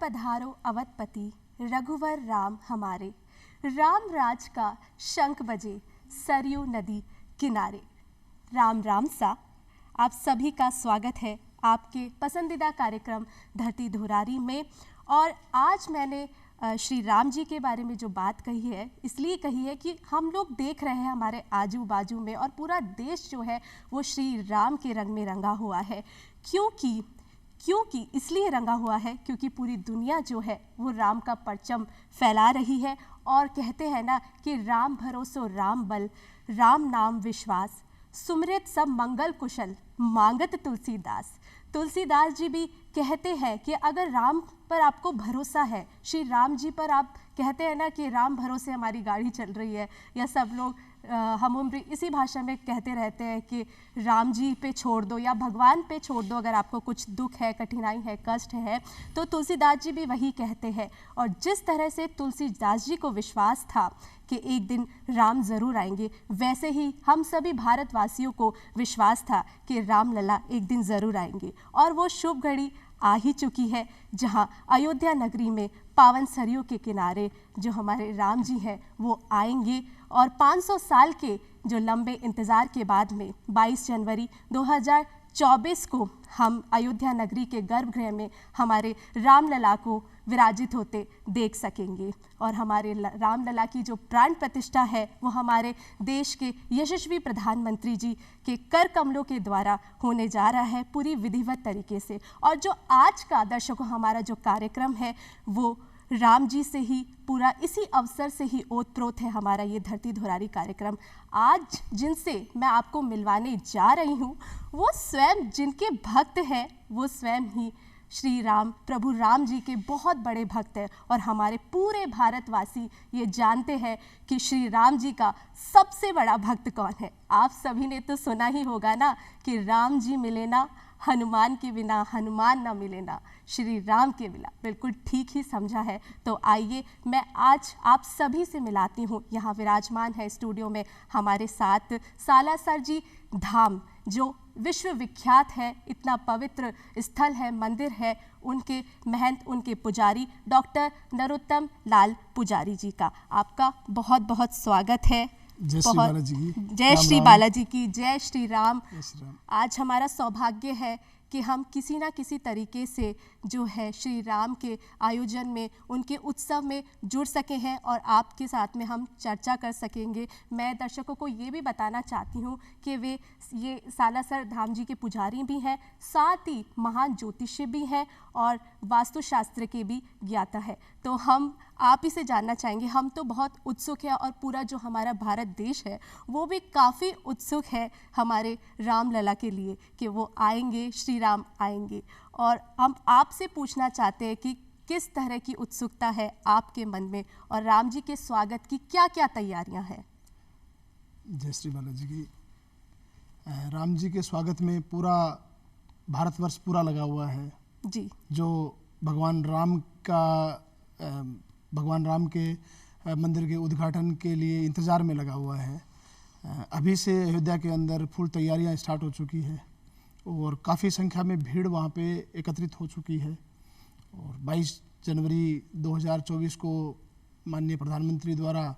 पधारो अवधपति, रघुवर राम हमारे। राम राज का शंख बजे, सरयू नदी किनारे। राम राम सा। आप सभी का स्वागत है आपके पसंदीदा कार्यक्रम धरती धुरारी में। और आज मैंने श्री राम जी के बारे में जो बात कही है, इसलिए कही है कि हम लोग देख रहे हैं हमारे आजू बाजू में, और पूरा देश जो है वो श्री राम के रंग में रंगा हुआ है। क्योंकि इसलिए रंगा हुआ है क्योंकि पूरी दुनिया जो है वो राम का परचम फैला रही है। और कहते हैं ना कि राम भरोसो राम बल, राम नाम विश्वास, सुमृत सब मंगल कुशल, मांगत तुलसीदास। तुलसीदास जी भी कहते हैं कि अगर राम पर आपको भरोसा है, श्री राम जी पर, आप कहते हैं ना कि राम भरोसे हमारी गाड़ी चल रही है, या सब लोग हम उम्र इसी भाषा में कहते रहते हैं कि राम जी पे छोड़ दो या भगवान पे छोड़ दो अगर आपको कुछ दुख है, कठिनाई है, कष्ट है। तो तुलसीदास जी भी वही कहते हैं। और जिस तरह से तुलसीदास जी को विश्वास था कि एक दिन राम ज़रूर आएंगे, वैसे ही हम सभी भारतवासियों को विश्वास था कि राम लला एक दिन ज़रूर आएंगे। और वो शुभ घड़ी आ ही चुकी है जहां अयोध्या नगरी में पावन सरयू के किनारे जो हमारे राम जी हैं वो आएंगे। और 500 साल के जो लंबे इंतज़ार के बाद में 22 जनवरी 2024 को हम अयोध्या नगरी के गर्भगृह में हमारे रामलला को विराजित होते देख सकेंगे। और हमारे रामलला की जो प्राण प्रतिष्ठा है वो हमारे देश के यशस्वी प्रधानमंत्री जी के कर कमलों के द्वारा होने जा रहा है पूरी विधिवत तरीके से। और जो आज का दर्शकों हमारा जो कार्यक्रम है वो राम जी से ही, पूरा इसी अवसर से ही ओतप्रोत है हमारा ये धरती धुरारी कार्यक्रम। आज जिनसे मैं आपको मिलवाने जा रही हूँ वो स्वयं जिनके भक्त हैं, वो स्वयं ही श्री राम, प्रभु राम जी के बहुत बड़े भक्त हैं। और हमारे पूरे भारतवासी ये जानते हैं कि श्री राम जी का सबसे बड़ा भक्त कौन है। आप सभी ने तो सुना ही होगा ना कि राम जी मिले ना हनुमान के बिना, हनुमान ना मिले ना श्री राम के बिना। बिल्कुल ठीक ही समझा है। तो आइए मैं आज आप सभी से मिलाती हूँ। यहाँ विराजमान है स्टूडियो में हमारे साथ सालासर जी धाम, जो विश्वविख्यात है, इतना पवित्र स्थल है, मंदिर है, उनके महंत, उनके पुजारी डॉक्टर नरोत्तम लाल पुजारी जी का आपका बहुत बहुत स्वागत है। जय श्री बालाजी की, जय श्री बालाजी की, जय श्री राम। आज हमारा सौभाग्य है कि हम किसी ना किसी तरीके से जो है श्री राम के आयोजन में, उनके उत्सव में जुड़ सके हैं और आपके साथ में हम चर्चा कर सकेंगे। मैं दर्शकों को ये भी बताना चाहती हूँ कि वे ये सालासर धाम जी के पुजारी भी हैं, साथ ही महान ज्योतिषी भी हैं और वास्तुशास्त्र के भी ज्ञाता है। तो हम आप ही से जानना चाहेंगे, हम तो बहुत उत्सुक हैं और पूरा जो हमारा भारत देश है वो भी काफ़ी उत्सुक है हमारे राम लला के लिए कि वो आएंगे, श्री राम आएंगे। और हम आपसे पूछना चाहते हैं कि किस तरह की उत्सुकता है आपके मन में और राम जी के स्वागत की क्या क्या तैयारियां हैं। जय श्री बालाजी की। राम जी के स्वागत में पूरा भारतवर्ष पूरा लगा हुआ है जी। जो भगवान राम के मंदिर के उद्घाटन के लिए इंतज़ार में लगा हुआ है। अभी से अयोध्या के अंदर फुल तैयारियां स्टार्ट हो चुकी है और काफ़ी संख्या में भीड़ वहां पे एकत्रित हो चुकी है। और 22 जनवरी 2024 को माननीय प्रधानमंत्री द्वारा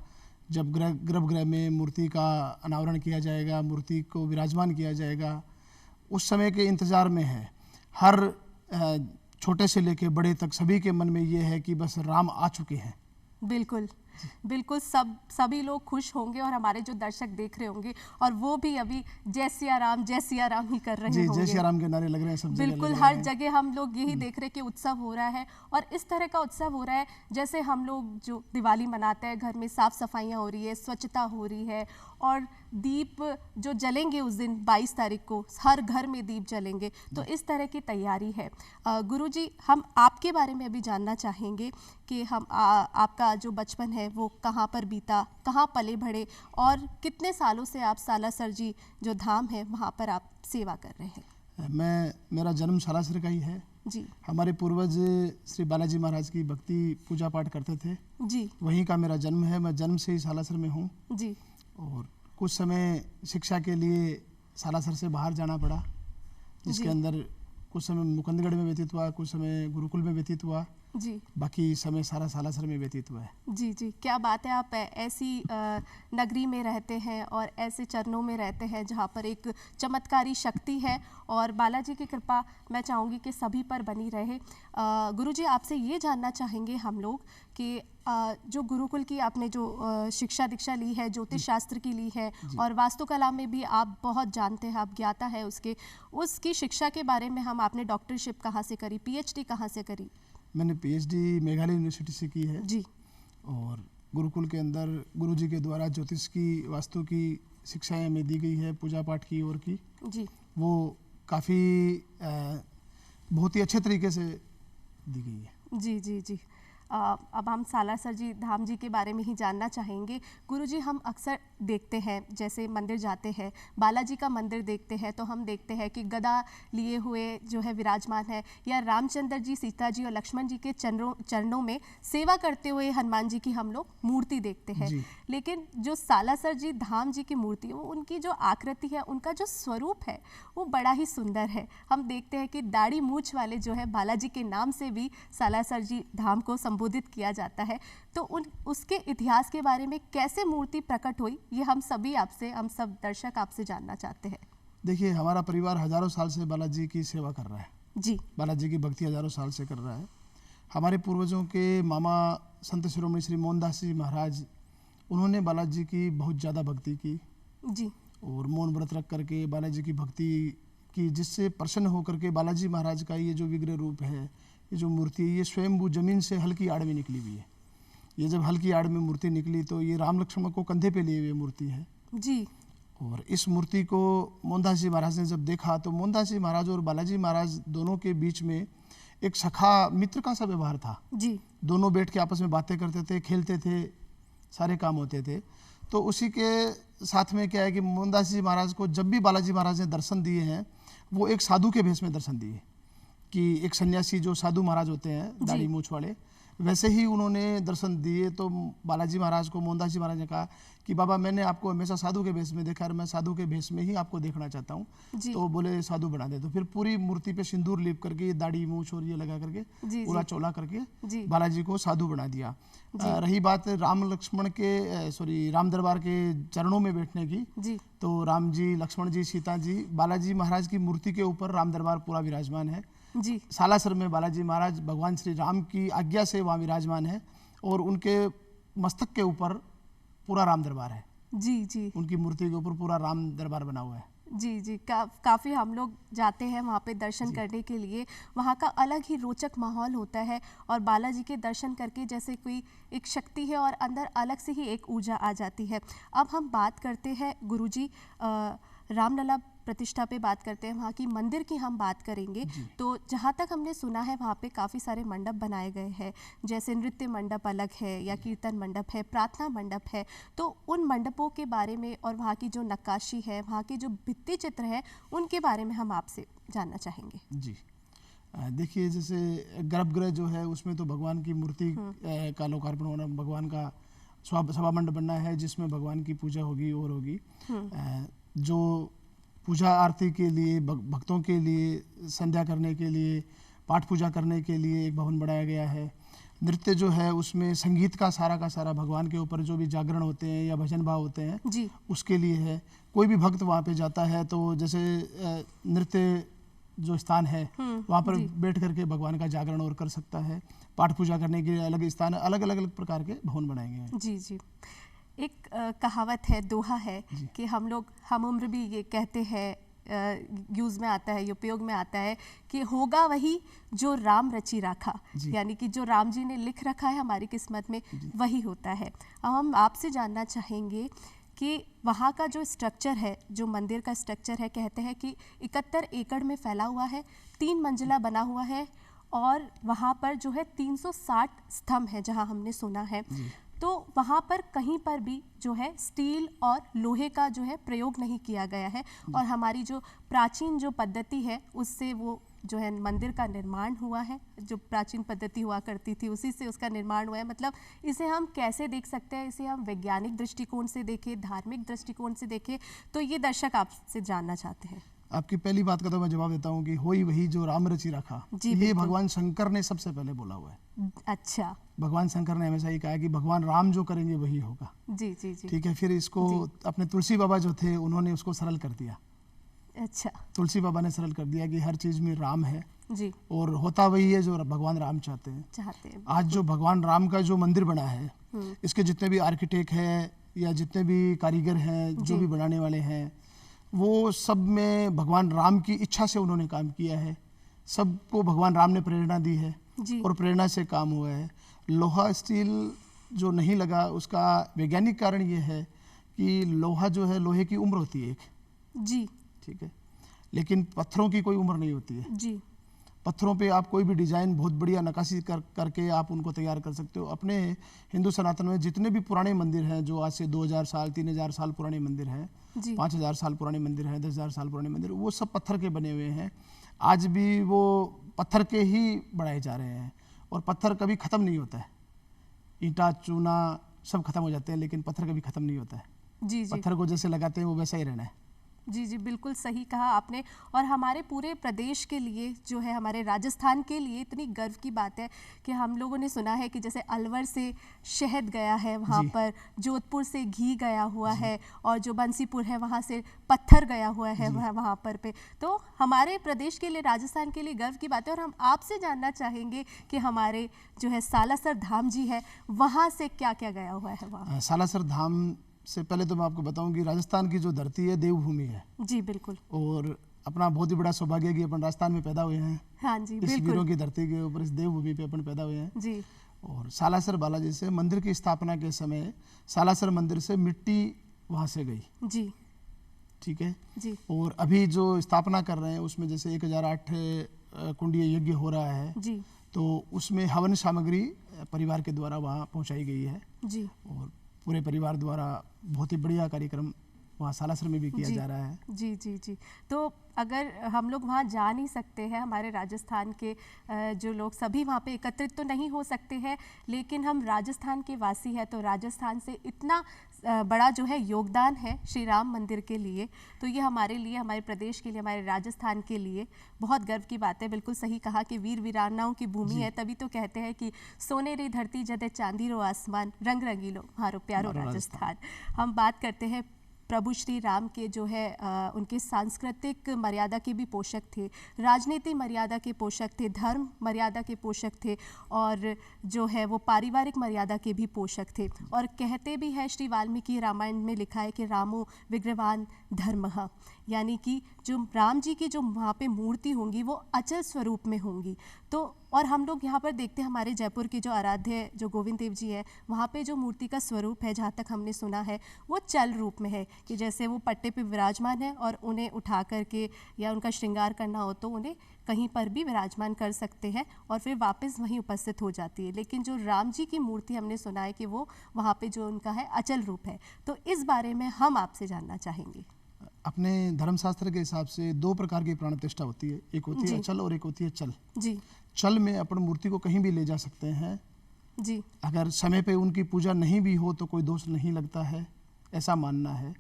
जब गर्भगृह में मूर्ति का अनावरण किया जाएगा, मूर्ति को विराजमान किया जाएगा, उस समय के इंतज़ार में है। हर छोटे से लेके बड़े तक सभी के मन में ये है कि बस राम आ चुके हैं। बिल्कुल बिल्कुल, सभी लोग खुश होंगे और हमारे जो दर्शक देख रहे होंगे और वो भी अभी जय सिया राम ही कर रहे होंगे। जय सिया राम के नारे लग रहे हैं सब जगह। बिल्कुल, हर जगह हम लोग यही देख रहे हैं कि उत्सव हो रहा है। और इस तरह का उत्सव हो रहा है जैसे हम लोग जो दिवाली मनाते हैं, घर में साफ सफाइयाँ हो रही है, स्वच्छता हो रही है, और दीप जो जलेंगे उस दिन 22 तारीख को हर घर में दीप जलेंगे। तो इस तरह की तैयारी है। गुरुजी, हम आपके बारे में भी जानना चाहेंगे कि हम आपका जो बचपन है वो कहाँ पर बीता, कहाँ पले बढ़े और कितने सालों से आप सालासर जी जो धाम है वहाँ पर आप सेवा कर रहे हैं। मेरा जन्म सालासर का ही है जी। हमारे पूर्वज श्री बालाजी महाराज की भक्ति पूजा पाठ करते थे जी। वहीं का मेरा जन्म है। मैं जन्म से ही सालासर में हूँ जी। और कुछ समय शिक्षा के लिए सालासर से बाहर जाना पड़ा, जिसके अंदर कुछ समय मुकुंदगढ़ में व्यतीत हुआ, कुछ समय गुरुकुल में व्यतीत हुआ जी बाकी समय सारा सालासर में व्यतीत हुआ है। जी जी, क्या बात है। आप ऐसी नगरी में रहते हैं और ऐसे चरणों में रहते हैं जहाँ पर एक चमत्कारी शक्ति है, और बालाजी की कृपा मैं चाहूँगी कि सभी पर बनी रहे। गुरुजी, आपसे ये जानना चाहेंगे हम लोग कि जो गुरुकुल की आपने जो शिक्षा दीक्षा ली है, ज्योतिष शास्त्र की ली है, और वास्तुकला में भी आप बहुत जानते हैं, आप ज्ञाता है उसकी शिक्षा के बारे में हम आपने डॉक्टरशिप कहाँ से करी, पीएचडी कहाँ से करी? मैंने पीएचडी मेघालय यूनिवर्सिटी से की है जी। और गुरुकुल के अंदर गुरुजी के द्वारा ज्योतिष की, वास्तु की शिक्षाएं हमें दी गई है, पूजा पाठ की और की जी। वो काफ़ी बहुत ही अच्छे तरीके से दी गई है। जी जी जी। अब हम सालासर जी धाम जी के बारे में ही जानना चाहेंगे। गुरुजी, हम अक्सर देखते हैं, जैसे मंदिर जाते हैं, बालाजी का मंदिर देखते हैं, तो हम देखते हैं कि गदा लिए हुए जो है विराजमान है, या रामचंद्र जी, सीता जी और लक्ष्मण जी के चरणों में सेवा करते हुए हनुमान जी की हम लोग मूर्ति देखते हैं। लेकिन जो सालासर जी धाम जी की मूर्ति, वो उनकी जो आकृति है, उनका जो स्वरूप है, वो बड़ा ही सुंदर है। हम देखते हैं कि दाढ़ी मूछ वाले जो है बालाजी के नाम से भी सालासर जी धाम को संबोधित किया जाता है। तो उसके इतिहास के बारे में कैसे मूर्ति प्रकट हुई, ये हम सब दर्शक आपसे जानना चाहते हैं। देखिए, हमारा परिवार हजारों साल से बालाजी की सेवा कर रहा है जी। बालाजी की भक्ति हजारों साल से कर रहा है। हमारे पूर्वजों के मामा संत शिरोमणि श्री मोहनदास जी महाराज, उन्होंने बालाजी की बहुत ज़्यादा भक्ति की जी, और मौन व्रत रख करके बालाजी की भक्ति की, जिससे प्रसन्न होकर के बालाजी महाराज का ये जो विग्रह रूप है, ये जो मूर्ति है, ये स्वयंभू जमीन से हल्की आड़ में निकली हुई है। ये जब हल्की आड़ में मूर्ति निकली तो ये राम लक्ष्मण को कंधे पे लिए हुए मूर्ति है जी। और इस मूर्ति को मोहनदास जी महाराज ने जब देखा तो मोहनदास जी महाराज और बालाजी महाराज दोनों के बीच में एक सखा मित्र का सा व्यवहार था जी। दोनों बैठ के आपस में बातें करते थे, खेलते थे, सारे काम होते थे। तो उसी के साथ में क्या है कि मोहनदास जी महाराज को जब भी बालाजी महाराज ने दर्शन दिए हैं, वो एक साधु के भेष में दर्शन दिए, कि एक सन्यासी जो साधु महाराज होते हैं दाढ़ी मूछ वाले, वैसे ही उन्होंने दर्शन दिए। तो बालाजी महाराज को मोहनदास जी महाराज ने कहा कि बाबा, मैंने आपको हमेशा साधु के भेष में देखा और मैं साधु के भेष में ही आपको देखना चाहता हूँ। तो बोले साधु बना दे। तो फिर पूरी मूर्ति पे सिंदूर लेप करके, दाढ़ी मूछ और ये लगा करके, पूरा चोला करके बालाजी को साधु बना दिया। रही बात राम लक्ष्मण के राम दरबार के चरणों में बैठने की, तो राम जी, लक्ष्मण जी, सीता जी, बालाजी महाराज की मूर्ति के ऊपर राम दरबार पूरा विराजमान है जी। सालासर में बालाजी महाराज भगवान श्री राम की आज्ञा से वहाँ विराजमान है और उनके मस्तक के ऊपर पूरा राम दरबार है जी जी। उनकी मूर्ति के ऊपर पूरा राम दरबार बना हुआ है जी जी। काफ़ी हम लोग जाते हैं वहाँ पे दर्शन करने के लिए, वहाँ का अलग ही रोचक माहौल होता है, और बालाजी के दर्शन करके जैसे कोई एक शक्ति है और अंदर अलग से ही एक ऊर्जा आ जाती है। अब हम बात करते हैं गुरुजी, रामलला प्रतिष्ठा पे बात करते हैं, वहाँ की मंदिर की हम बात करेंगे। तो जहाँ तक हमने सुना है, वहाँ पे काफ़ी सारे मंडप बनाए गए हैं, जैसे नृत्य मंडप अलग है, या कीर्तन मंडप है, प्रार्थना मंडप है। तो उन मंडपों के बारे में और वहाँ की जो नक्काशी है, वहाँ के जो भित्ति चित्र है, उनके बारे में हम आपसे जानना चाहेंगे। जी, देखिए, जैसे गर्भगृह जो है उसमें तो भगवान की मूर्ति का लोकार्पण होना, भगवान का सभा मंडप बनना है जिसमें भगवान की पूजा होगी और होगी। जो पूजा आरती के लिए, भक्तों के लिए, संध्या करने के लिए, पाठ पूजा करने के लिए एक भवन बनाया गया है। नृत्य जो है उसमें संगीत का सारा भगवान के ऊपर जो भी जागरण होते हैं या भजन भाव होते हैं जी, उसके लिए है। कोई भी भक्त वहाँ पे जाता है तो जैसे नृत्य जो स्थान है वहाँ पर बैठ करके भगवान का जागरण और कर सकता है। पाठ पूजा करने के लिए अलग स्थान, अलग अलग प्रकार के भवन बनाए गए हैं। जी जी। एक कहावत है, दोहा है कि हम उम्र भी ये कहते हैं, यूज़ में आता है, उपयोग में आता है कि होगा वही जो राम रची राखा, यानी कि जो राम जी ने लिख रखा है हमारी किस्मत में, वही होता है। अब हम आपसे जानना चाहेंगे कि वहाँ का जो स्ट्रक्चर है, जो मंदिर का स्ट्रक्चर है, कहते हैं कि 71 एकड़ में फैला हुआ है, 3 मंजिला बना हुआ है, और वहाँ पर जो है 360 स्तंभ है, जहाँ हमने सुना है। तो वहाँ पर कहीं पर भी जो है स्टील और लोहे का जो है प्रयोग नहीं किया गया है, और हमारी जो प्राचीन जो पद्धति है उससे वो जो है मंदिर का निर्माण हुआ है। जो प्राचीन पद्धति हुआ करती थी उसी से उसका निर्माण हुआ है। मतलब इसे हम कैसे देख सकते हैं, इसे हम वैज्ञानिक दृष्टिकोण से देखें, धार्मिक दृष्टिकोण से देखें, तो ये दर्शक आपसे जानना चाहते हैं। आपकी पहली बात का तो मैं जवाब देता हूँ कि होई वही जो राम रचि रखा, जी, ये बिल्कुल। भगवान शंकर ने सबसे पहले बोला हुआ है। अच्छा। भगवान शंकर ने हमेशा ये कहा है कि भगवान राम जो करेंगे वही होगा। जी जी जी। ठीक है, फिर इसको अपने तुलसी बाबा जो थे उन्होंने उसको सरल कर दिया। अच्छा। तुलसी बाबा ने सरल कर दिया कि हर चीज में राम है जी। और होता वही है जो भगवान राम चाहते हैं। चाहते हैं। आज जो भगवान राम का जो मंदिर बना है, इसके जितने भी आर्किटेक्ट हैं या जितने भी कारीगर हैं, जो भी बनाने वाले हैं, वो सब में भगवान राम की इच्छा से उन्होंने काम किया है। सबको भगवान राम ने प्रेरणा दी है जी। और प्रेरणा से काम हुआ है। लोहा स्टील जो नहीं लगा उसका वैज्ञानिक कारण ये है कि लोहा जो है, लोहे की उम्र होती है एक, जी। ठीक है, लेकिन पत्थरों की कोई उम्र नहीं होती है। जी। पत्थरों पे आप कोई भी डिजाइन बहुत बढ़िया नक्काशी करके आप उनको तैयार कर सकते हो। अपने हिंदू सनातन में जितने भी पुराने मंदिर हैं, जो आज से 2000 साल 3000 साल पुराने मंदिर हैं, 5000 साल पुराने मंदिर हैं, 10,000 साल पुराने मंदिर, वो सब पत्थर के बने हुए हैं। आज भी वो पत्थर के ही बनाए जा रहे हैं और पत्थर कभी ख़त्म नहीं होता है। ईंटा चूना सब खत्म हो जाते हैं, लेकिन पत्थर कभी ख़त्म नहीं होता है। जी जी। पत्थर को जैसे लगाते हैं वो वैसा ही रहना है। जी जी, बिल्कुल सही कहा आपने। और हमारे पूरे प्रदेश के लिए जो है, हमारे राजस्थान के लिए इतनी गर्व की बात है कि हम लोगों ने सुना है कि जैसे अलवर से शहद गया है वहाँ पर, जोधपुर से घी गया हुआ है, और जो बंसीपुर है वहाँ से पत्थर गया हुआ है वहाँ पर पे। तो हमारे प्रदेश के लिए, राजस्थान के लिए गर्व की बात है। और हम आपसे जानना चाहेंगे कि हमारे जो है सालासर धाम जी है, वहाँ से क्या क्या गया हुआ है वहाँ? सालासर धाम से पहले तो मैं आपको बताऊं कि राजस्थान की जो धरती है देवभूमि है। जी बिल्कुल। और अपना बहुत ही बड़ा सौभाग्य है कि अपन राजस्थान में पैदा हुए हैं। हाँ जी, इस बिल्कुल। वीरों की धरती के ऊपर, इस देवभूमि पे अपन पैदा हुए हैं जी। और सालासर बालाजी से मंदिर की स्थापना के समय सालासर मंदिर से मिट्टी वहाँ से गई। जी। ठीक है जी। और अभी जो स्थापना कर रहे हैं उसमें जैसे 1008 कुंडीय यज्ञ हो रहा है जी। तो उसमें हवन सामग्री परिवार के द्वारा वहाँ पहुँचाई गई है जी। और पूरे परिवार द्वारा बहुत ही बढ़िया कार्यक्रम वहाँ सालासर में भी किया जा रहा है। जी जी जी। तो अगर हम लोग वहाँ जा नहीं सकते हैं, हमारे राजस्थान के जो लोग सभी वहाँ पे एकत्रित तो नहीं हो सकते हैं, लेकिन हम राजस्थान के वासी हैं, तो राजस्थान से इतना बड़ा जो है योगदान है श्री राम मंदिर के लिए, तो ये हमारे लिए, हमारे प्रदेश के लिए, हमारे राजस्थान के लिए बहुत गर्व की बात है। बिल्कुल सही कहा कि वीर वीरांगनाओं की भूमि है, तभी तो कहते हैं कि सोने री धरती जदे चांदी रो आसमान, रंग रंगीलो हारो प्यारो राजस्थान। हम बात करते हैं प्रभु श्री राम के जो है उनके सांस्कृतिक मर्यादा के भी पोषक थे, राजनीतिक मर्यादा के पोषक थे, धर्म मर्यादा के पोषक थे, और जो है वो पारिवारिक मर्यादा के भी पोषक थे। और कहते भी है, श्री वाल्मीकि रामायण में लिखा है कि रामो विग्रहवान धर्मः, यानी कि जो राम जी की जो वहाँ पे मूर्ति होंगी वो अचल स्वरूप में होंगी। तो और हम लोग यहाँ पर देखते हैं, हमारे जयपुर के जो आराध्य जो गोविंद देव जी है, वहाँ पे जो मूर्ति का स्वरूप है, जहाँ तक हमने सुना है, वो चल रूप में है, कि जैसे वो पट्टे पे विराजमान है और उन्हें उठा करके या उनका श्रृंगार करना हो तो उन्हें कहीं पर भी विराजमान कर सकते हैं और फिर वापस वहीं उपस्थित हो जाती है। लेकिन जो राम जी की मूर्ति हमने सुना है कि वो वहाँ पे जो उनका है अचल रूप है। तो इस बारे में हम आपसे जानना चाहेंगे। अपने धर्मशास्त्र के हिसाब से दो प्रकार की प्राण प्रतिष्ठा होती है, एक होती है अचल और एक होती है चल। जी। चल में अपन मूर्ति को कहीं भी ले जा सकते हैं जी। अगर समय पे उनकी पूजा नहीं भी हो तो कोई दोष नहीं लगता है, ऐसा मानना है।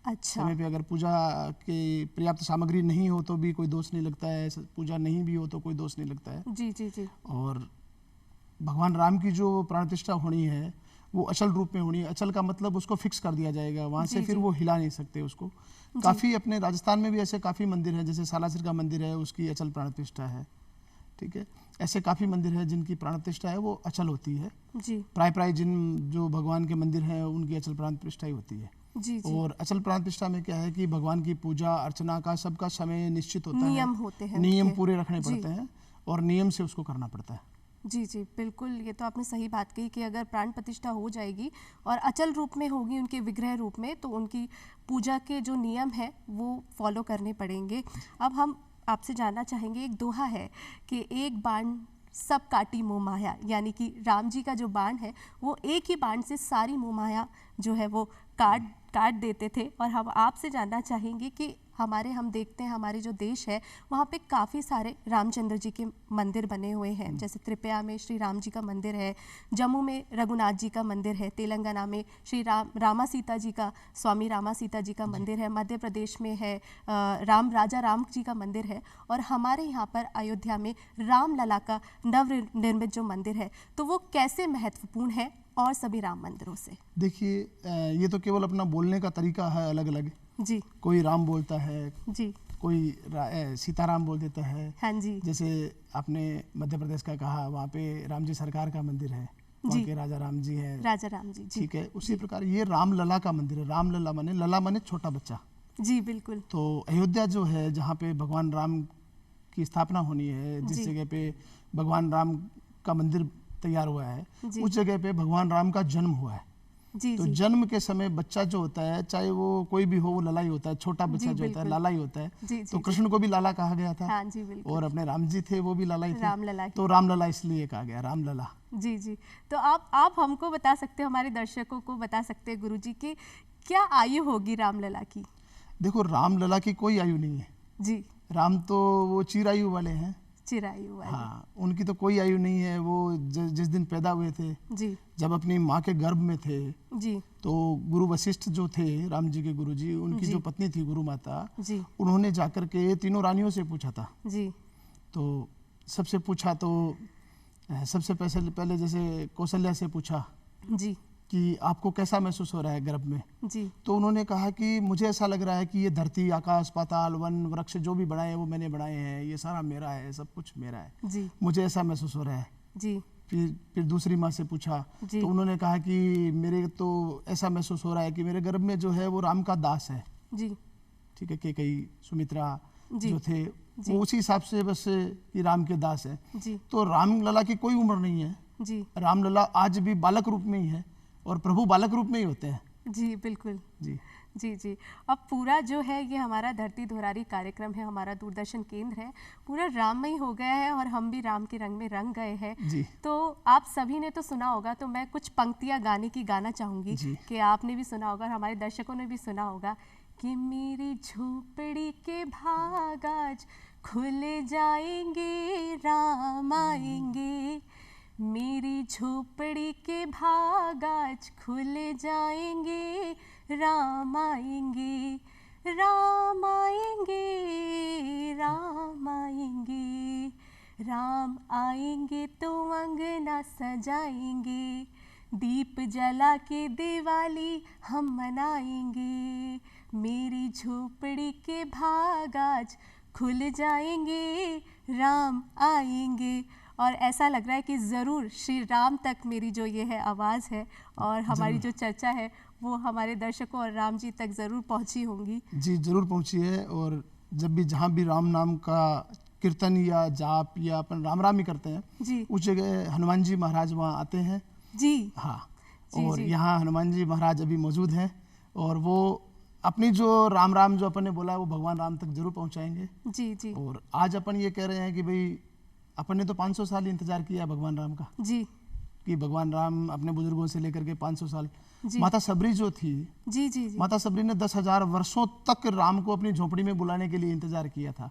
अच्छा। समय पे अगर पूजा की पर्याप्त सामग्री नहीं हो तो भी कोई दोष नहीं लगता है, पूजा नहीं भी हो तो कोई दोष नहीं लगता है। जी जी जी। और भगवान राम की जो प्राण प्रतिष्ठा होनी है वो अचल रूप में होनी है। अचल का मतलब उसको फिक्स कर दिया जाएगा, वहाँ से फिर वो हिला नहीं सकते उसको। काफ़ी अपने राजस्थान में भी ऐसे काफ़ी मंदिर हैं, जैसे सालासर का मंदिर है, उसकी अचल प्राण प्रतिष्ठा है। ठीक है, ऐसे काफ़ी मंदिर है जिनकी प्राण प्रतिष्ठा है वो अचल होती है। जी। प्राय जिन जो भगवान के मंदिर हैं उनकी अचल प्राण प्रतिष्ठा ही होती है। जी जी। और अचल प्राण प्रतिष्ठा में क्या है कि भगवान की पूजा अर्चना का सबका समय निश्चित होता है, नियम होते हैं, नियम पूरे रखने पड़ते हैं और नियम से उसको करना पड़ता है। जी जी, बिल्कुल, ये तो आपने सही बात कही कि अगर प्राण प्रतिष्ठा हो जाएगी और अचल रूप में होगी, उनके विग्रह रूप में, तो उनकी पूजा के जो नियम है वो फॉलो करने पड़ेंगे। अब हम आपसे जानना चाहेंगे, एक दोहा है कि एक बाण सब काटी मोह माया, यानी कि राम जी का जो बाण है वो एक ही बाण से सारी मोह माया जो है वो काट काट देते थे। और हम आपसे जानना चाहेंगे कि हम देखते हैं हमारे जो देश है वहाँ पे काफ़ी सारे रामचंद्र जी के मंदिर बने हुए हैं। जैसे त्रिपुरा में श्री राम जी का मंदिर है, जम्मू में रघुनाथ जी का मंदिर है, तेलंगाना में श्री रामा सीता जी का, स्वामी रामा सीता जी का मंदिर है, मध्य प्रदेश में है राजा राम जी का मंदिर है, और हमारे यहाँ पर अयोध्या में रामलला का नवनिर्मित जो मंदिर है, तो वो कैसे महत्वपूर्ण है और सभी राम मंदिरों से? देखिए, ये तो केवल अपना बोलने का तरीका है अलग अलग जी। कोई राम बोलता है जी, कोई सीताराम बोल देता है। हाँ जी। जैसे आपने मध्य प्रदेश का कहा, वहाँ पे राम जी सरकार का मंदिर है, वहाँ के राजा राम जी हैं, राजा राम जी। ठीक है। उसी प्रकार ये रामलला का मंदिर है। रामलला माने, लला माने छोटा बच्चा। जी बिल्कुल। तो अयोध्या जो है, जहाँ पे भगवान राम की स्थापना होनी है, जिस जगह पे भगवान राम का मंदिर तैयार हुआ है, उस जगह पे भगवान राम का जन्म हुआ है। जी, तो जी। जन्म के समय बच्चा जो होता है, चाहे वो कोई भी हो, वो लला ही होता है। छोटा बच्चा जो होता है लाला ही होता है। जी, तो कृष्ण को भी लाला कहा गया था। हाँ जी बिल्कुल। और अपने राम जी थे, वो भी लाला ही थे, रामलला। तो रामलला इसलिए कहा गया, रामलला। जी जी। तो आप हमको बता सकते हो, हमारे दर्शकों को बता सकते हैं गुरुजी की क्या आयु होगी रामलला की? देखो, रामलला की कोई आयु नहीं है जी। राम तो वो चिरायु वाले हैं। चिरायु वाले। हाँ, उनकी तो कोई आयु नहीं है। वो जिस दिन पैदा हुए थे, जी, जब अपनी माँ के गर्भ में थे, जी, तो गुरु वशिष्ठ जो थे, राम जी के गुरु जी, उनकी जो पत्नी थी गुरु माता, जी, उन्होंने जाकर के तीनों रानियों से पूछा था। जी, तो सबसे पूछा तो सबसे पहले जैसे कौशल्या से पूछा जी, कि आपको कैसा महसूस हो रहा है गर्भ में। जी, तो उन्होंने कहा कि मुझे ऐसा लग रहा है कि ये धरती, आकाश, पाताल, वन, वृक्ष जो भी बनाए हैं वो मैंने बनाए हैं, ये सारा मेरा है, सब कुछ मेरा है। जी, मुझे ऐसा महसूस हो रहा है। जी, फिर दूसरी माँ से पूछा, तो उन्होंने कहा कि मेरे तो ऐसा महसूस हो रहा है कि मेरे गर्भ में जो है वो राम का दास है। जी, ठीक है, केकई, सुमित्रा जी, जो थे, वो उसी हिसाब से बस कि राम के दास है। जी, तो रामलला की कोई उम्र नहीं है। जी, रामलला आज भी बालक रूप में ही है, और प्रभु बालक रूप में ही होते हैं। जी बिल्कुल। जी, जी, जी। अब पूरा जो है ये हमारा धरती धुरारी कार्यक्रम है, हमारा दूरदर्शन केंद्र है, पूरा राममय हो गया है और हम भी राम के रंग में रंग गए हैं। जी। तो आप सभी ने तो सुना होगा, तो मैं कुछ पंक्तियां गाने की गाना चाहूँगी कि आपने भी सुना होगा और हमारे दर्शकों ने भी सुना होगा कि मेरी झोपड़ी के भाग आज खुल जाएंगे, राम आएंगे। मेरी झोपड़ी के भाग आज खुल जाएंगे, राम आएंगे, राम आएंगे, राम आएंगे। राम आएंगे तो अंगना सजाएंगे, दीप जला के दिवाली हम मनाएंगे। मेरी झोपड़ी के भाग आज खुल जाएंगे, राम आएंगे। और ऐसा लग रहा है कि ज़रूर श्री राम तक मेरी जो ये है आवाज़ है और हमारी जो चर्चा है वो हमारे दर्शकों और राम जी तक ज़रूर पहुंची होंगी। जी, ज़रूर पहुंची है। और जब भी जहाँ भी राम नाम का कीर्तन या जाप या अपन राम राम ही करते हैं, जी, उस जगह हनुमान जी महाराज वहाँ आते हैं। जी, हाँ, जी, और जी। यहाँ हनुमान जी महाराज अभी मौजूद हैं, और वो अपनी जो राम राम जो अपन ने बोला है वो भगवान राम तक जरूर पहुँचाएंगे। जी, जी, और आज अपन ये कह रहे हैं कि भाई अपन ने तो 500 साल ही इंतजार किया भगवान राम का, जी, कि भगवान राम अपने बुजुर्गों से लेकर के 500 साल। जी, माता सबरी जो थी, जी, जी, जी, माता सबरी ने 10,000 वर्षों तक राम को अपनी झोपड़ी में बुलाने के लिए इंतजार किया था।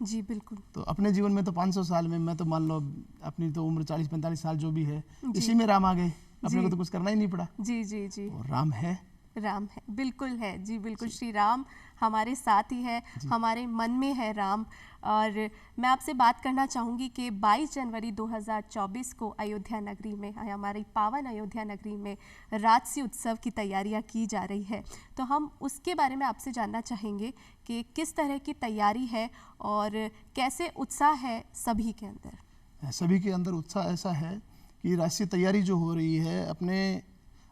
जी बिल्कुल। तो अपने जीवन में तो 500 साल में, मैं तो मान लो अपनी तो उम्र 40-45 साल जो भी है, इसी में राम आ गए। अपने को तो कुछ करना ही नहीं पड़ा। जी, जी, जी। और राम है, राम है, बिल्कुल है जी, बिल्कुल। श्री राम हमारे साथ ही है, हमारे मन में है राम। और मैं आपसे बात करना चाहूँगी कि 22 जनवरी 2024 को अयोध्या नगरी में, हमारी पावन अयोध्या नगरी में राजसी उत्सव की तैयारियां की जा रही है। तो हम उसके बारे में आपसे जानना चाहेंगे कि किस तरह की तैयारी है और कैसे उत्साह है सभी के अंदर। सभी के अंदर उत्साह ऐसा है कि राजसी तैयारी जो हो रही है, अपने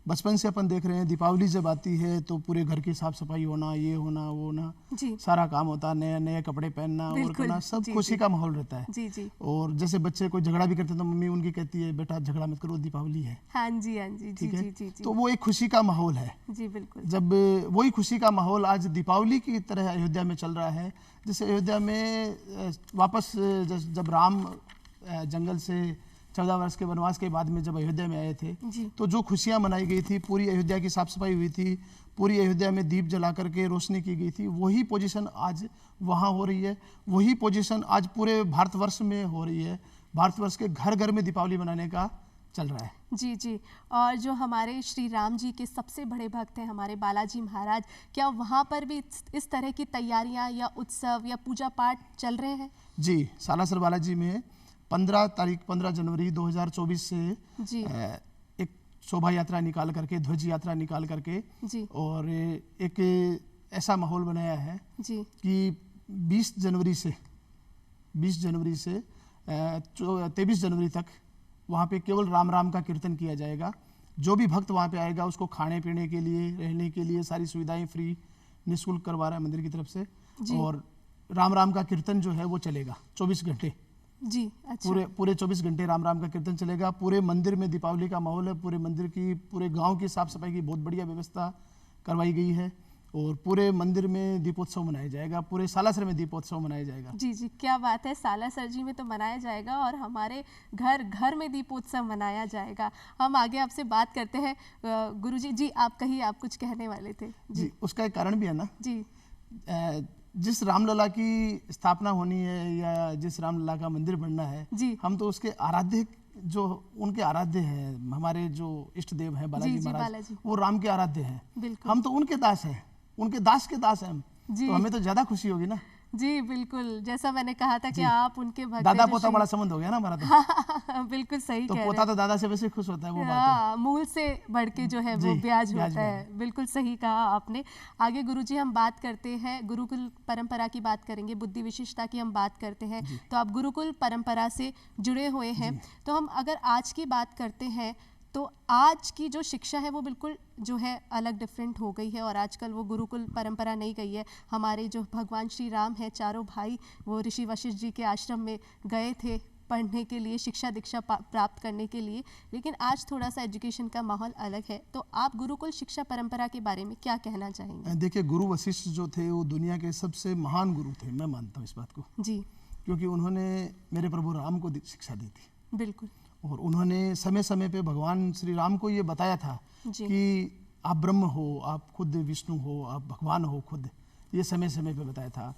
बचपन से अपन देख रहे हैं, दीपावली जब आती है तो पूरे घर की साफ सफाई होना, ये होना, वो होना, जी, सारा काम होता है, नए नए कपड़े पहनना और करना, सब जी, खुशी जी, का माहौल रहता है। जी, जी, और जैसे बच्चे कोई झगड़ा भी करते हैं तो मम्मी उनकी कहती है, बेटा झगड़ा मत करो, दीपावली है। हाँ जी, हाँ जी, जी, ठीक है, जी, जी, जी, तो वो एक खुशी का माहौल है। जी बिल्कुल। जब वही खुशी का माहौल आज दीपावली की तरह अयोध्या में चल रहा है, जैसे अयोध्या में वापस जब राम जंगल से 14 वर्ष के वनवास के बाद में जब अयोध्या में आए थे, जी। तो जो खुशियां मनाई गई थी, पूरी अयोध्या की साफ सफाई हुई थी, पूरी अयोध्या में दीप जला करके रोशनी की गई थी, वही पोजीशन आज वहाँ हो रही है, वही पोजीशन आज पूरे भारतवर्ष में हो रही है। भारतवर्ष के घर घर में दीपावली मनाने का चल रहा है। जी जी। और जो हमारे श्री राम जी के सबसे बड़े भक्त हैं हमारे बालाजी महाराज, क्या वहाँ पर भी इस तरह की तैयारियाँ या उत्सव या पूजा पाठ चल रहे हैं? जी, सालासर बालाजी में 15 जनवरी 2024 से जी। एक शोभा यात्रा निकाल करके, ध्वज यात्रा निकाल करके जी। और एक ऐसा माहौल बनाया है जी। कि 20 जनवरी से 23 जनवरी तक वहाँ पे केवल राम राम का कीर्तन किया जाएगा। जो भी भक्त वहाँ पे आएगा उसको खाने पीने के लिए, रहने के लिए सारी सुविधाएं फ्री, निःशुल्क करवा रहा है मंदिर की तरफ से। और राम राम का कीर्तन जो है वो चलेगा 24 घंटे। जी। अच्छा। पूरे 24 घंटे राम राम का कीर्तन चलेगा। पूरे मंदिर में दीपावली का माहौल है। पूरे मंदिर की, पूरे गांव की साफ सफाई की बहुत बढ़िया व्यवस्था करवाई गई है और पूरे मंदिर में दीपोत्सव मनाया जाएगा। पूरे सालासर में दीपोत्सव मनाया जाएगा। जी जी, क्या बात है। सालासर जी में तो मनाया जाएगा और हमारे घर घर में दीपोत्सव मनाया जाएगा। हम आगे आपसे बात करते हैं। गुरुजी जी, आप कहिए, आप कुछ कहने वाले थे। जी, उसका एक कारण भी है ना जी। जिस रामलला की स्थापना होनी है या जिस रामलला का मंदिर बनना है, जी। हम तो उसके आराध्य, जो उनके आराध्य हैं, हमारे जो इष्ट देव हैं बालाजी महाराज, वो राम के आराध्य हैं। हम तो उनके दास हैं, उनके दास के दास हैं हम। तो हमें तो ज्यादा खुशी होगी ना। जी बिल्कुल, जैसा मैंने कहा था कि आप उनके भक्त, दादा पोता बड़ा संबंध हो गया ना हमारा तो। बिल्कुल सही तो कह रहे हैं। पोता तो दादा से वैसे खुश होता है, वो बात है। मूल से बढ़ के जो है वो ब्याज होता है। बिल्कुल सही कहा आपने। आगे गुरुजी हम बात करते हैं, गुरुकुल परंपरा की बात करेंगे, बुद्धि विशिष्टता की हम बात करते हैं। तो आप गुरुकुल परंपरा से जुड़े हुए हैं, तो हम अगर आज की बात करते हैं तो आज की जो शिक्षा है वो बिल्कुल जो है अलग, डिफरेंट हो गई है और आजकल वो गुरुकुल परंपरा नहीं गई है। हमारे जो भगवान श्री राम हैं, चारों भाई वो ऋषि वशिष्ठ जी के आश्रम में गए थे पढ़ने के लिए, शिक्षा दीक्षा प्राप्त करने के लिए, लेकिन आज थोड़ा सा एजुकेशन का माहौल अलग है। तो आप गुरुकुल शिक्षा परंपरा के बारे में क्या कहना चाहेंगे? देखिए, गुरु वशिष्ठ जो थे वो दुनिया के सबसे महान गुरु थे, मैं मानता हूँ इस बात को। जी। क्योंकि उन्होंने मेरे प्रभु राम को शिक्षा दी थी। बिल्कुल। और उन्होंने समय समय पे भगवान श्री राम को ये बताया था कि आप ब्रह्म हो, आप खुद विष्णु हो, आप भगवान हो खुद, ये समय समय पे बताया था।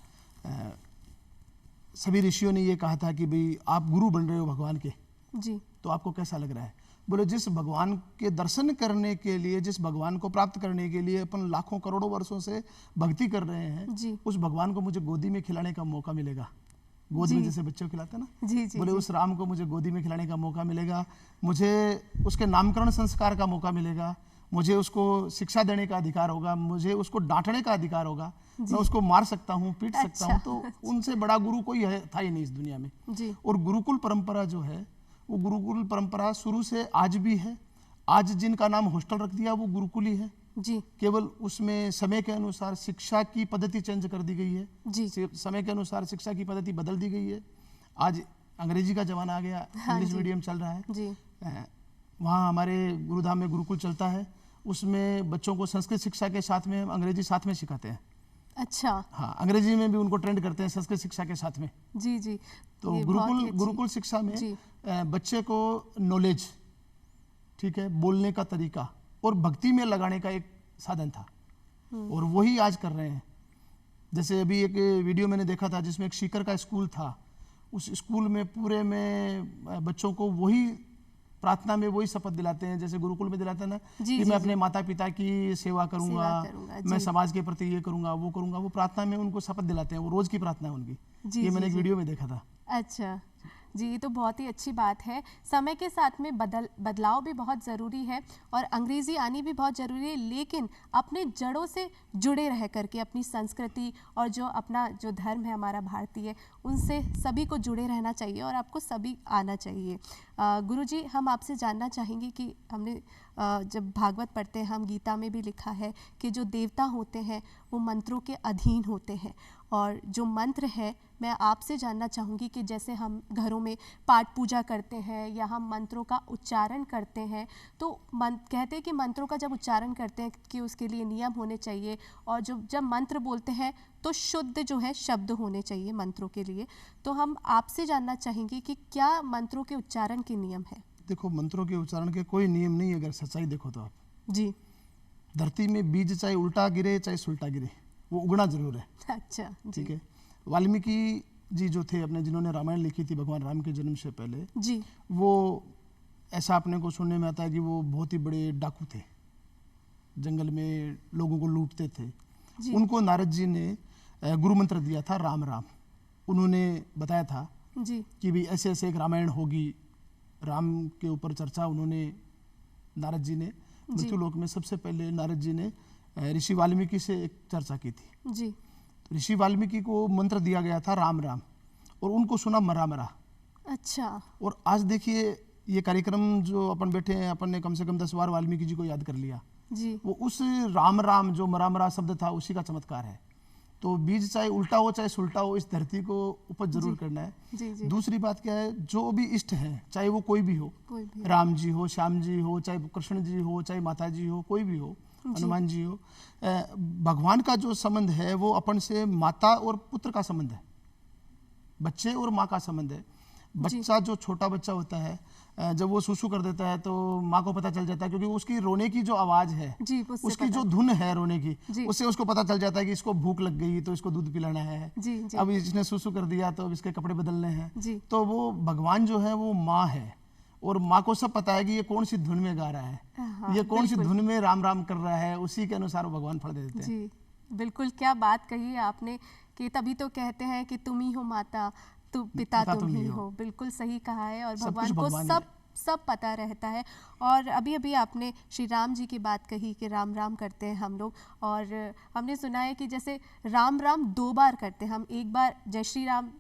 सभी ऋषियों ने ये कहा था कि भाई आप गुरु बन रहे हो भगवान के, जी, तो आपको कैसा लग रहा है? बोले, जिस भगवान के दर्शन करने के लिए, जिस भगवान को प्राप्त करने के लिए अपन लाखों करोड़ों वर्षों से भक्ति कर रहे हैं, उस भगवान को मुझे गोदी में खिलाने का मौका मिलेगा। गोद में जैसे बच्चों को खिलाते हैं ना, जी जी, बोले उस राम को मुझे गोदी में खिलाने का मौका मिलेगा, मुझे उसके नामकरण संस्कार का मौका मिलेगा, मुझे उसको शिक्षा देने का अधिकार होगा, मुझे उसको डांटने का अधिकार होगा, मैं उसको मार सकता हूँ, पीट सकता हूँ। तो उनसे बड़ा गुरु कोई था ही नहीं इस दुनिया में। और गुरुकुल परंपरा जो है, वो गुरुकुल परंपरा शुरू से आज भी है। आज जिनका नाम हॉस्टल रख दिया वो गुरुकुल ही है जी। केवल उसमें समय के अनुसार शिक्षा की पद्धति चेंज कर दी गई है जी। समय के अनुसार शिक्षा की पद्धति बदल दी गई है। आज अंग्रेजी का जमाना आ गया, इंग्लिश मीडियम चल रहा है जी। वहाँ हमारे गुरुधाम में गुरुकुल चलता है, उसमें बच्चों को संस्कृत शिक्षा के साथ में अंग्रेजी साथ में सिखाते हैं। अच्छा। हाँ, अंग्रेजी में भी उनको ट्रेंड करते हैं संस्कृत शिक्षा के साथ में। जी जी। तो गुरुकुल शिक्षा में बच्चे को नॉलेज, ठीक है, बोलने का तरीका और भक्ति में लगाने का एक साधन था, और वही आज कर रहे हैं। जैसे अभी एक वीडियो मैंने देखा था जिसमें एक सीकर का स्कूल था, उस स्कूल में पूरे में बच्चों को वही प्रार्थना में वही शपथ दिलाते हैं जैसे गुरुकुल में दिलाते हैं ना, कि मैं अपने माता पिता की सेवा करूंगा, मैं समाज के प्रति ये करूंगा, वो करूंगा। वो प्रार्थना में उनको शपथ दिलाते हैं, वो रोज की प्रार्थना है उनकी। ये मैंने एक वीडियो में देखा था। अच्छा जी, ये तो बहुत ही अच्छी बात है। समय के साथ में बदलाव भी बहुत ज़रूरी है और अंग्रेज़ी आनी भी बहुत ज़रूरी है, लेकिन अपने जड़ों से जुड़े रह करके अपनी संस्कृति और जो अपना जो धर्म है हमारा भारतीय, उनसे सभी को जुड़े रहना चाहिए और आपको सभी आना चाहिए। गुरुजी, हम आपसे जानना चाहेंगे कि हमने जब भागवत पढ़ते हैं हम, गीता में भी लिखा है कि जो देवता होते हैं वो मंत्रों के अधीन होते हैं। और जो मंत्र है, मैं आपसे जानना चाहूँगी कि जैसे हम घरों में पाठ पूजा करते हैं या हम मंत्रों का उच्चारण करते हैं, तो कहते हैं कि मंत्रों का जब उच्चारण करते हैं कि उसके लिए नियम होने चाहिए, और जब मंत्र बोलते हैं तो शुद्ध जो है शब्द होने चाहिए मंत्रों के लिए। तो हम आपसे जानना चाहेंगे कि क्या मंत्रों के उच्चारण के नियम है? देखो, मंत्रों के उच्चारण के कोई नियम नहीं है, अगर सच्चाई देखो तो आप। जी। धरती में बीज चाहे उल्टा गिरे चाहे सुलटा गिरे, वो उगना जरूर है। अच्छा, ठीक है। वाल्मीकि जी जो थे अपने, जिन्होंने रामायण लिखी थी भगवान राम के जन्म से पहले जी, वो ऐसा अपने को सुनने में आता है कि वो बहुत ही बड़े डाकू थे, जंगल में लोगों को लूटते थे। उनको नारद जी ने गुरु मंत्र दिया था, राम राम। उन्होंने बताया था जी कि भी ऐसे ऐसे एक रामायण होगी, राम के ऊपर चर्चा उन्होंने, नारद जी ने मृत्युलोक में सबसे पहले नारद जी ने ऋषि वाल्मीकि से एक चर्चा की थी। जी। तो ऋषि वाल्मीकि को मंत्र दिया गया था राम राम, और उनको सुना मरा मरा। अच्छा। और आज देखिए ये कार्यक्रम जो अपन बैठे हैं, अपन ने कम से कम 10 बार वाल्मीकि जी को याद कर लिया। जी। वो उस राम राम जो मरा मरा शब्द था उसी का चमत्कार है। तो बीज चाहे उल्टा हो चाहे सुलटा हो, इस धरती को उपज जरूर करना है। जी, जी। दूसरी बात क्या है, जो भी इष्ट है, चाहे वो कोई भी हो, राम जी हो, श्याम जी हो, चाहे कृष्ण जी हो, चाहे माता जी हो, कोई भी हो, हनुमान जी हो, भगवान का जो संबंध है वो अपन से माता और पुत्र का संबंध है, बच्चे और माँ का संबंध है। बच्चा जो छोटा बच्चा होता है, जब वो सुसु कर देता है तो माँ को पता चल जाता है, क्योंकि उसकी रोने की जो आवाज है, उसकी जो धुन है रोने की, उससे उसको पता चल जाता है कि इसको भूख लग गई तो इसको दूध पिलाना है। अब इसने सुसु कर दिया तो अब इसके कपड़े बदलने हैं। तो वो भगवान जो है वो माँ है, और माँ को सब पता है कि ये कौन सी धुन में गा रहा है, ये कौन सी धुन में राम राम कर रहा है, उसी के अनुसार वो भगवान फल दे देते हैं। जी, बिल्कुल, क्या बात कही है आपने कि तभी तो कहते हैं कि तुम ही हो माता, पिता तुम ही हो। बिल्कुल सही कहा है, और भगवान को सब पता रहता है। और अभी अभी आपने श्री राम जी की बात कही कि राम राम करते हैं हम लोग, और हमने सुना है कि जैसे राम राम 2 बार करते हैं हम, एक बार जय श्री राम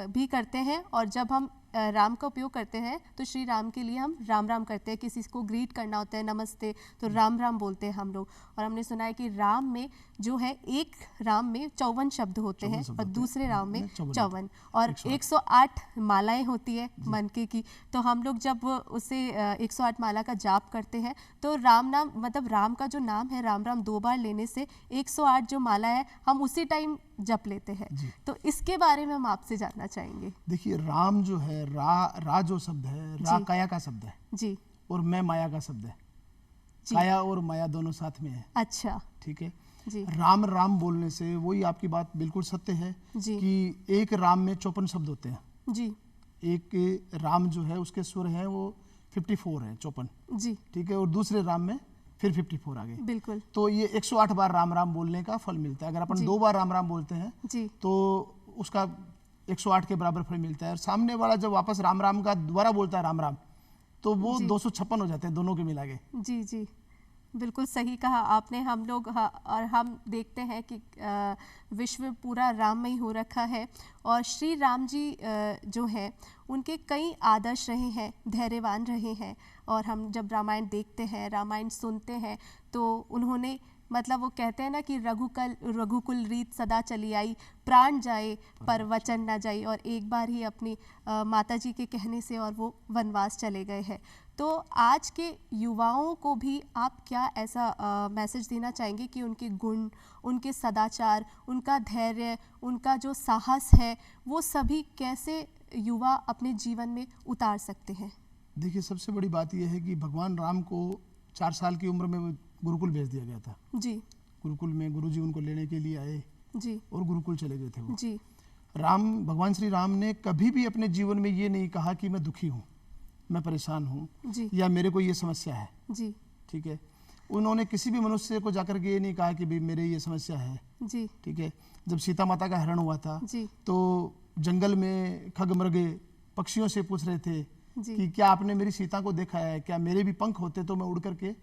भी करते हैं, और जब हम राम का उपयोग करते हैं तो श्री राम के लिए हम राम राम करते हैं। किसी को ग्रीट करना होता है, नमस्ते, तो राम राम बोलते हैं हम लोग। और हमने सुना है कि राम में जो है, एक राम में 54 शब्द होते हैं और दूसरे राम में 54, और 108 मालाएं होती है मन की। तो हम लोग जब उसे 108 माला का जाप करते हैं तो राम नाम, मतलब राम का जो नाम है, राम राम 2 बार लेने से 108 जो माला है हम उसी टाइम जप लेते हैं। तो इसके बारे में हम आपसे जानना चाहेंगे। देखिए, राम जो है, रा जो शब्द है, रा काया का शब्द है जी, और मैं माया का शब्द है। काया और माया दोनों साथ में है। अच्छा, ठीक है जी। राम राम बोलने से वही आपकी बात बिल्कुल सत्य है कि एक राम में 54 शब्द होते हैं जी। एक राम जो है उसके सुर है वो 54 है, 54 जी, ठीक है, और दूसरे राम में फिर 54 आ गए। बिल्कुल। तो ये 108 बार राम राम बोलने का फल मिलता है। अगर अपन 2 बार राम राम बोलते हैं जी, तो उसका 108 के बराबर फल मिलता है। और सामने वाला जब वापस राम राम का दोबारा बोलता है राम राम, तो वो 256 हो जाते हैं दोनों के मिला के। जी जी, बिल्कुल सही कहा आपने। हम लोग और हम देखते हैं कि विश्व पूरा राममय हो रखा है, और श्री राम जी जो हैं उनके कई आदर्श रहे हैं, धैर्यवान रहे हैं। और हम जब रामायण देखते हैं, रामायण सुनते हैं, तो उन्होंने, मतलब वो कहते हैं ना कि रघुकुल रीत सदा चली आई, प्राण जाए पर वचन न जाई, और एक बार ही अपनी माता जी के कहने से और वो वनवास चले गए हैं। तो आज के युवाओं को भी आप क्या ऐसा मैसेज देना चाहेंगे कि उनके गुण, उनके सदाचार, उनका धैर्य, उनका जो साहस है, वो सभी कैसे युवा अपने जीवन में उतार सकते हैं? देखिए, सबसे बड़ी बात यह है कि भगवान राम को 4 साल की उम्र में गुरुकुल भेज दिया गया था। जी। गुरुकुल में गुरुजी उनको लेने के लिए आए जी, और गुरुकुल चले गए थे वो। जी। भगवान श्री राम ने कभी भी अपने जीवन में ये नहीं कहा कि मैं दुखी हूँ, मैं परेशान हूँ, या मेरे को ये समस्या है। जी, ठीक है। उन्होंने किसी भी मनुष्य को जाकर के ये नहीं कहा कि भाई मेरे ये समस्या है। जी, ठीक है। जब सीता माता का हरण हुआ था जी, तो जंगल में खगमृगे पक्षियों से पूछ रहे थे जी, कि क्या आपने मेरी सीता को देखा है, क्या मेरे भी पंख होते तो मैं उड़ करके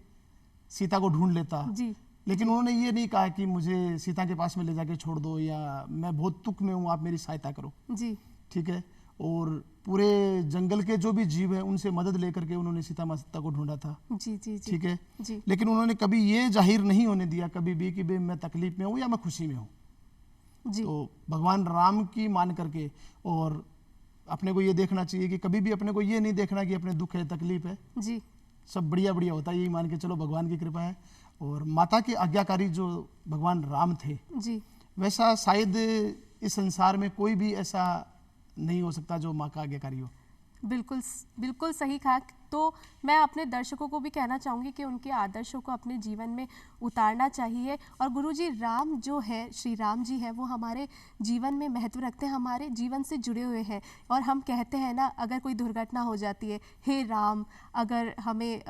सीता को ढूंढ लेता। जी। लेकिन उन्होंने ये नहीं कहा कि मुझे सीता के पास में ले जाके छोड़ दो, या मैं बहुत दुख में हूँ, आप मेरी सहायता करो। जी। ठीक है। और पूरे जंगल के जो भी जीव हैं उनसे मदद लेकर के उन्होंने सीता माता को ढूंढा था। जी जी जी ठीक है जी लेकिन उन्होंने कभी ये जाहिर नहीं होने दिया कभी भी कि भाई मैं तकलीफ में हूँ या मैं खुशी में हूँ। जी तो भगवान राम की मान करके और अपने को ये देखना चाहिए कि कभी भी अपने को ये नहीं देखना कि अपने दुख है तकलीफ है, जी सब बढ़िया बढ़िया होता है, यही मान के चलो भगवान की कृपा है। और माता के आज्ञाकारी जो भगवान राम थे जी वैसा शायद इस संसार में कोई भी ऐसा नहीं हो सकता जो माँ का आज्ञाकारी हो। बिल्कुल बिल्कुल सही कहा। तो मैं अपने दर्शकों को भी कहना चाहूँगी कि उनके आदर्शों को अपने जीवन में उतारना चाहिए। और गुरुजी राम जो है, श्री राम जी हैं, वो हमारे जीवन में महत्व रखते हैं, हमारे जीवन से जुड़े हुए हैं। और हम कहते हैं ना, अगर कोई दुर्घटना हो जाती है, हे राम, अगर हमें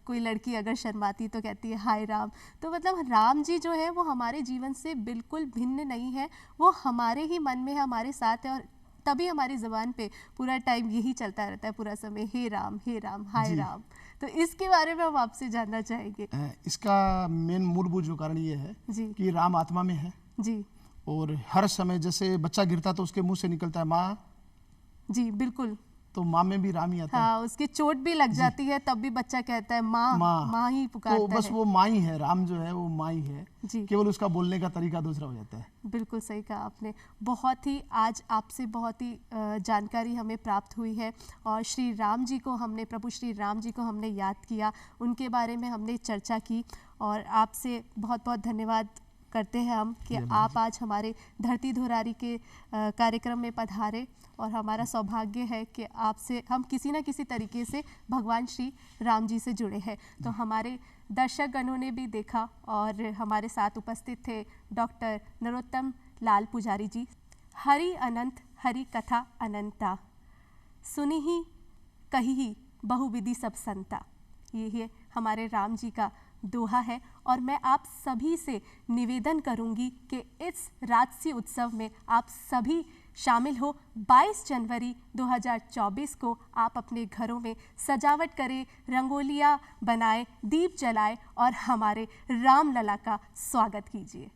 कोई लड़की अगर शर्माती तो कहती है हाय राम। तो मतलब राम जी जो है वो हमारे जीवन से बिल्कुल भिन्न नहीं है, वो हमारे ही मन में है, हमारे साथ है। और तभी हमारी ज़बान पे पूरा टाइम यही चलता रहता है, पूरा समय हे राम हाय राम। तो इसके बारे में हम आपसे जानना चाहेंगे। इसका मेन मूलभूत जो कारण ये है जी कि राम आत्मा में है जी और हर समय जैसे बच्चा गिरता तो उसके मुंह से निकलता है माँ, जी बिल्कुल। तो माँ में भी राम ही आता है। हाँ, उसकी चोट भी लग जाती है तब भी बच्चा कहता है माँ माँ ही पुकारता तो बस है। वो माँ ही है, राम जो है वो माँ ही है, जी केवल उसका बोलने का तरीका दूसरा हो जाता है। बिल्कुल सही कहा आपने। बहुत ही आज आपसे बहुत ही जानकारी हमें प्राप्त हुई है और श्री राम जी को हमने, प्रभु श्री राम जी को हमने याद किया, उनके बारे में हमने चर्चा की। और आपसे बहुत बहुत धन्यवाद करते हैं हम कि आप आज हमारे धरती धुरारी के कार्यक्रम में पधारे। और हमारा सौभाग्य है कि आपसे हम किसी न किसी तरीके से भगवान श्री राम जी से जुड़े हैं। तो हमारे दर्शकगणों ने भी देखा और हमारे साथ उपस्थित थे डॉक्टर नरोत्तम लाल पुजारी जी। हरि अनंत हरि कथा अनंता, सुनी ही कही ही बहुविधि सब संता, ये हमारे राम जी का दोहा है। और मैं आप सभी से निवेदन करूंगी कि इस राजसी उत्सव में आप सभी शामिल हो। 22 जनवरी 2024 को आप अपने घरों में सजावट करें, रंगोलियां बनाएं, दीप जलाएं और हमारे राम लला का स्वागत कीजिए।